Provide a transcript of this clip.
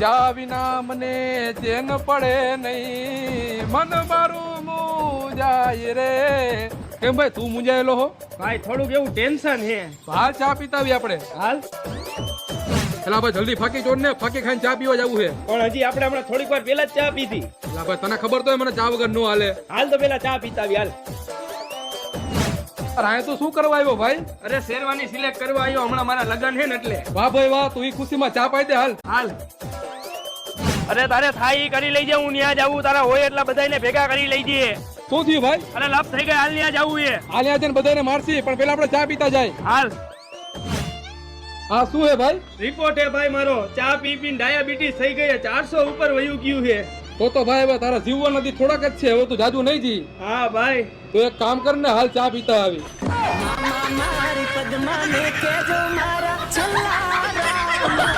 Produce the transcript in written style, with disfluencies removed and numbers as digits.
જા વિના મને ચેન પડે નહીં, મન મારું મુંજાય રે. કેમ ભાઈ તું મુંજાયેલો હો? ભાઈ થોડુંક એવું ટેન્શન હે. હાલ ચા પીતા આવી આપણે. હાલ એલા ભાઈ જલ્દી ફાકી ચોડ ને, ફાકી ખાઈને ચા પીવા જવું છે. પણ હજી આપણે હમણાં થોડીક વાર પહેલા જ ચા પીધી. એલા ભાઈ તને ખબર તો હોય મને ચા વગર નો હાલે. હાલ તો પેલા ચા પીતા આવી. હાલ અરે આ તું શું કરવા આવ્યો ભાઈ? અરે શેરવાની સિલેક્ટ કરવા આવ્યો, હમણાં મારા લગન છે ને એટલે. વાહ ભાઈ વાહ, તું ઈ ખુશીમાં ચા પાઈ દે. હાલ હાલ. અરે તારે થાય ઈ કરી લઈ જાઉં, ન્યા જાવું, તારા હોય એટલા બધાને ભેગા કરી લઈ જઈએ. શું થયું ભાઈ? અરે લપ થઈ ગઈ, હાલ ન્યા જાવું એ. હાલ યા જઈને બધાને મારસી, પણ પેલા આપણે ચા પીતા જાય. હાલ. હા શું હે ભાઈ? રિપોર્ટ હે ભાઈ મારો, ચા પી પીને ડાયાબિટીસ થઈ ગઈ, 400 ઉપર વયું ગયું છે. તો ભાઈ હવે તારા જીવવા નથી, થોડાક જ છે, હવે તું જાજુ નહીં જી. હા ભાઈ તો એક કામ કર ને, હાલ ચા પીતા આવી. મારી પદ્માને કેજો મારા છલ્લા